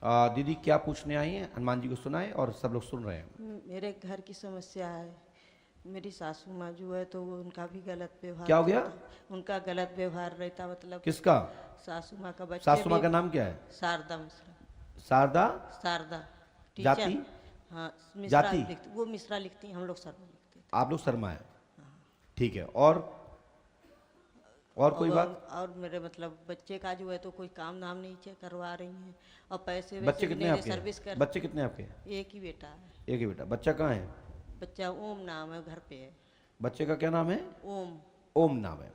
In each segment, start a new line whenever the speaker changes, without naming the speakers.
दीदी क्या पूछने आई हैं? हनुमान जी को सुनाए और सब लोग सुन रहे हैं।
मेरे घर की समस्या है। मेरी सासू माँ जो है तो वो उनका भी गलत व्यवहार
क्या हो गया?
रहता। उनका गलत व्यवहार रहता, मतलब
किसका?
सासू माँ का। बच्चे
सासू माँ
भी-
का नाम क्या है?
शारदा मिश्रा।
शारदा।
शारदा
जाति?
टीचर। हाँ, मिश्रा
जाति?
लिखती, वो मिश्रा लिखती हैं, हम लोग शर्मा लिखते थे।
आप लोग शर्मा है, ठीक है। और कोई बात?
और मेरे मतलब बच्चे का जो है तो कोई काम धाम नहीं करवा रही हैं, और पैसे
बच्चे
वैसे
कितने
मेरे
आपके
सर्विस
हैं?
कर।
बच्चे कितने आपके हैं?
एक ही बेटा है।
एक ही बेटा। बच्चा कहाँ है?
बच्चा ओम नाम है, घर पे है।
बच्चे का क्या नाम है?
ओम।
ओम नाम है।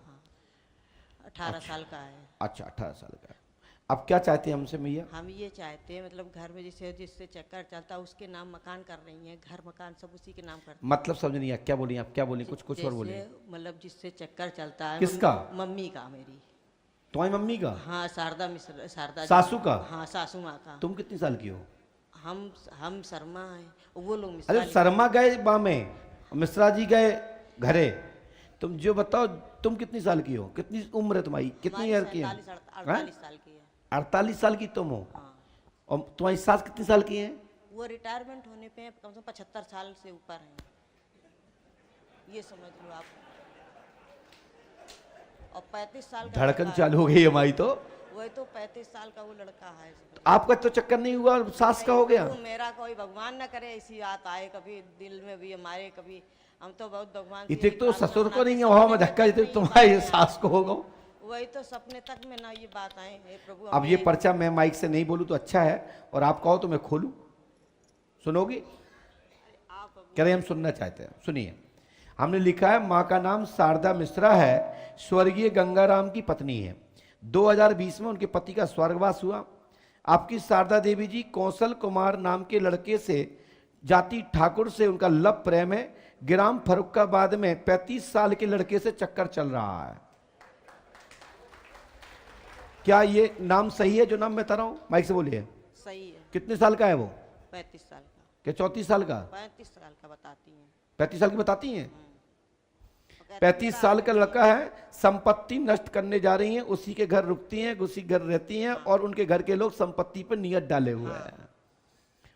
18 साल का है।
अच्छा, 18 साल का है। अब क्या चाहते हैं हमसे मैया?
हम ये चाहते हैं, मतलब घर में जिससे चक्कर चलता है उसके नाम मकान कर रही हैं, घर मकान सब उसी के नाम करते
मतलब समझ नहीं आया, क्या बोली आप? क्या बोली? कुछ और बोली।
मतलब जिससे चक्कर चलता है।
किसका?
मम्मी का, मेरी।
तुम्हारी मम्मी का?
हाँ, शारदा मिश्रा। शारदा जी।
सासू का?
हाँ, सासू माँ का।
तुम कितनी साल की हो?
हम शर्मा हैं, वो लोग
अरे
मिश्रा।
शर्मा गए बामे, मिश्रा जी गए घरे। तुम जो बताओ, तुम कितनी साल की हो? कितनी उम्र है तुम्हारी? कितनी ईयर की है?
48 साल की है।
48 साल की तुम हो?
हाँ।
और तुम्हारी सास कितनी साल की है?
वो रिटायरमेंट होने पे कम से कम 75 साल से ऊपर हैं, ये समझ लो आप। और 35 साल का
धड़कन
लड़का
चालू हो गई हमारी तो।
है। वही तो 35 साल का वो लड़का है।
आपका तो चक्कर नहीं हुआ, सास का हो गया?
तो मेरा कोई भगवान न करे ऐसी बात आए कभी दिल में भी हमारे, कभी हम तो बहुत भगवान से
इतने
यही
तो
प्रार्थना
ससुर को
बनाते,
नहीं हुआ
सपने में
धक्का,
तक
जितने
नहीं
तुम्हारे
बात
सास को होगा।
वही तो सपने तक में ना ये बात आए। हे प्रभु,
अब ये पर्चा मैं माइक से नहीं बोलूं तो अच्छा है, और आप कहो तो मैं खोलूं। सुनोगी? कह रहे हम सुनना चाहते हैं, सुनिए। हमने लिखा है माँ का नाम शारदा मिश्रा है, स्वर्गीय गंगाराम की पत्नी है। 2020 में उनके पति का स्वर्गवास हुआ। आपकी शारदा देवी जी कौशल कुमार नाम के लड़के से, जाति ठाकुर से उनका लव प्रेम है। ग्राम फरुखाबाद में 35 साल के लड़के से चक्कर चल रहा है। क्या ये नाम सही है जो नाम मैं बता रहा हूं? माइक से बोलिए।
सही है।
कितने साल का है वो?
35 साल का।
क्या 34 साल का?
35 साल का बताती हैं।
35 साल की बताती हैं। 35 साल का लड़का है, संपत्ति नष्ट करने जा रही हैं, उसी के घर रुकती हैं, उसी घर रहती हैं, और उनके घर के लोग संपत्ति पर नियत डाले हुए हैं,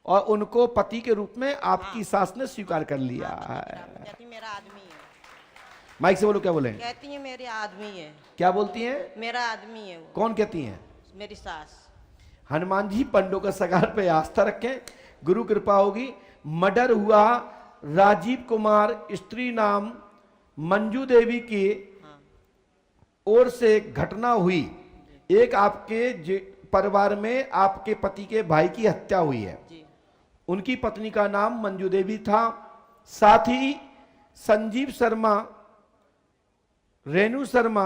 और उनको पति के रूप में आपकी सास ने स्वीकार कर लिया है।
कहती मेरा आदमी है।
माइक से बोलो, क्या बोले?
कहती है मेरे आदमी है।
क्या बोलती हैं?
मेरा आदमी है वो।
कौन कहती हैं?
मेरी सास।
हनुमान जी पंडों का सगार पे आस्था रखें, गुरु कृपा होगी। मर्डर हुआ राजीव कुमार, स्त्री नाम मंजू देवी की ओर से घटना हुई। एक आपके परिवार में आपके पति के भाई की हत्या हुई है।
जी।
उनकी पत्नी का नाम मंजू देवी था। साथ ही संजीव शर्मा, रेणु शर्मा,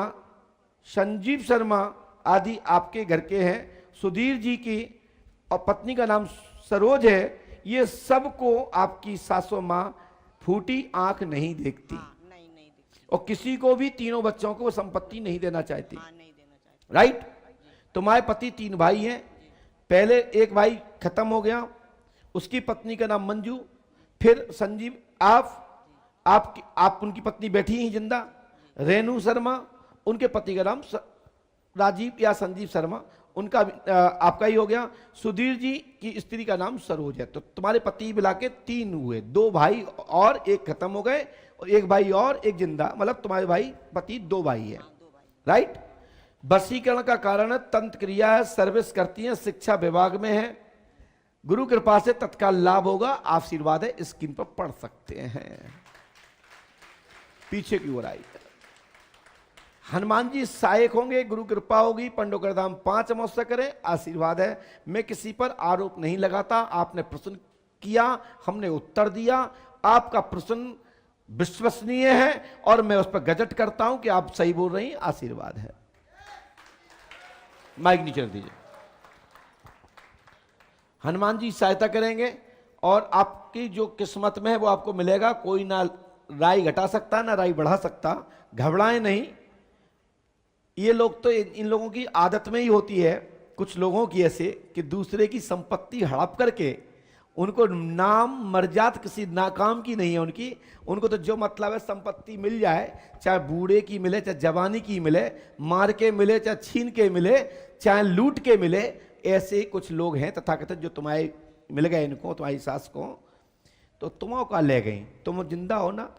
संजीव शर्मा आदि आपके घर के हैं। सुधीर जी की और पत्नी का नाम सरोज है। ये सबको आपकी सासू माँ फूटी आंख नहीं देखती,
नहीं देखती।
और किसी को भी, तीनों बच्चों को वो संपत्ति नहीं देना चाहती।
नहीं देना चाहती।
राइट? तुम्हारे पति 3 भाई हैं। पहले एक भाई खत्म हो गया, उसकी पत्नी का नाम मंजू, फिर संजीव, आप उनकी पत्नी बैठी ही जिंदा। रेणु शर्मा, उनके पति का नाम राजीव या संजीव शर्मा, उनका आपका ही हो गया। सुधीर जी की स्त्री का नाम सरोज है। तो तुम्हारे पति मिला के 3 हुए, 2 भाई और एक खत्म हो गए, और एक भाई और एक जिंदा, मतलब तुम्हारे भाई पति 2 भाई है। राइट? वशीकरण का कारण है तंत्र क्रिया है, सर्विस करती है, शिक्षा विभाग में है। गुरु कृपा से तत्काल लाभ होगा, आशीर्वाद है, स्क्रीन पर पढ़ सकते हैं। पीछे की ओर आई। हनुमान जी सहायक होंगे, गुरु कृपा होगी, पंडों का दाम 5 अमावस्या करें, आशीर्वाद है। मैं किसी पर आरोप नहीं लगाता। आपने प्रश्न किया, हमने उत्तर दिया। आपका प्रश्न विश्वसनीय है, और मैं उस पर गजट करता हूं कि आप सही बोल रही हैं, आशीर्वाद है। माइक नीचे रख दीजिए। हनुमान जी सहायता करेंगे, और आपकी जो किस्मत में है वो आपको मिलेगा। कोई ना राई घटा सकता, ना राई बढ़ा सकता। घबराएं नहीं। ये लोग तो, इन लोगों की आदत में ही होती है, कुछ लोगों की ऐसे, कि दूसरे की संपत्ति हड़प करके, उनको नाम मर्यादा किसी नाकाम की नहीं है उनको तो जो मतलब है संपत्ति मिल जाए, चाहे बूढ़े की मिले, चाहे जवानी की मिले, मार के मिले, चाहे छीन के मिले, चाहे लूट के मिले, ऐसे कुछ लोग हैं तथाकथित जो तुम्हारे मिल गए, इनको तुम्हारी सास को, तो तुम का ले गई, तुम जिंदा हो ना।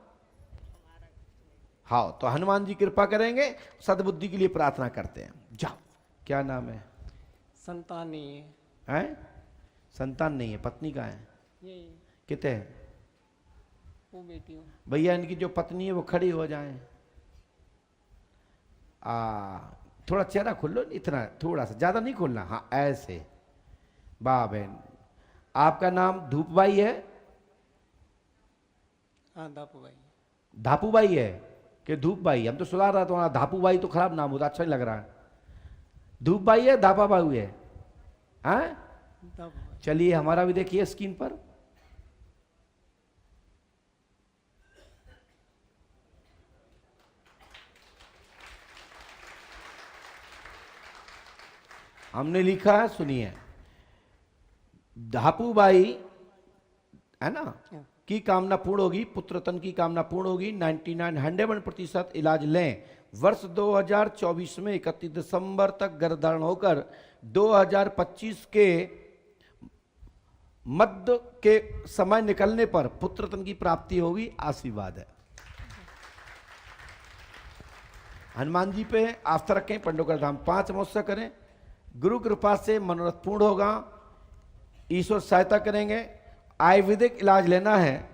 हाँ, तो हनुमान जी कृपा करेंगे, सद्बुद्धि के लिए प्रार्थना करते हैं। जाओ। क्या नाम है?
संतान नहीं है।
हैं? संतान नहीं है, पत्नी का है?
ये
कितने?
वो बेटी हूँ।
भैया इनकी जो पत्नी है वो खड़ी हो जाए। थोड़ा चेहरा खोल लो, इतना थोड़ा सा, ज्यादा नहीं खोलना। हाँ ऐसे। वाह बहन, आपका नाम धूपबाई है?
हाँ धापू भाई।
धापूबाई है कि धूपबाई? हम तो सुधार रहा था, धापूबाई तो खराब नाम होता, अच्छा नहीं लग रहा है। धूपबाई है, धापाबाई है? हाँ
धापू भाई।
चलिए, हमारा भी देखिए स्क्रीन पर। हमने लिखा है, सुनिए, धापूबाई है ना की कामना पूर्ण होगी, पुत्रतन की कामना पूर्ण होगी, 99% इलाज लें। वर्ष 2024 में 31 दिसंबर तक गर्भधारण होकर 2025 के मध्य के समय निकलने पर पुत्रतन की प्राप्ति होगी। आशीर्वाद है। हनुमान जी पे आस्था रखें, पंडोकर धाम 5 अमावस्या करें, गुरु कृपा से मनोरथ पूर्ण होगा, ईश्वर सहायता करेंगे। आयुर्वेदिक इलाज लेना है,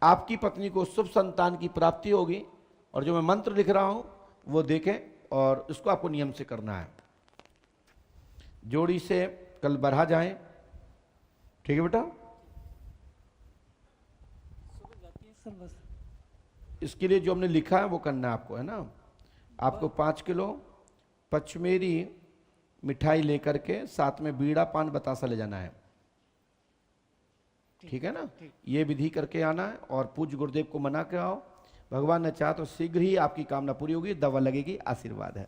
आपकी पत्नी को शुभ संतान की प्राप्ति होगी। और जो मैं मंत्र लिख रहा हूं वो देखें, और इसको आपको नियम से करना है। जोड़ी से कल बढ़ा जाएं, ठीक है बेटा?
सुबह जाती है सर बस।
इसके लिए जो हमने लिखा है वो करना है आपको, है ना? आपको 5 किलो पचमेरी मिठाई लेकर के साथ में बीड़ा पान बतासा ले जाना है, ठीक है ना? ये विधि करके आना है और पूज्य गुरुदेव को मना के आओ। भगवान ने चाहा तो शीघ्र ही आपकी कामना पूरी होगी, दवा लगेगी। आशीर्वाद है।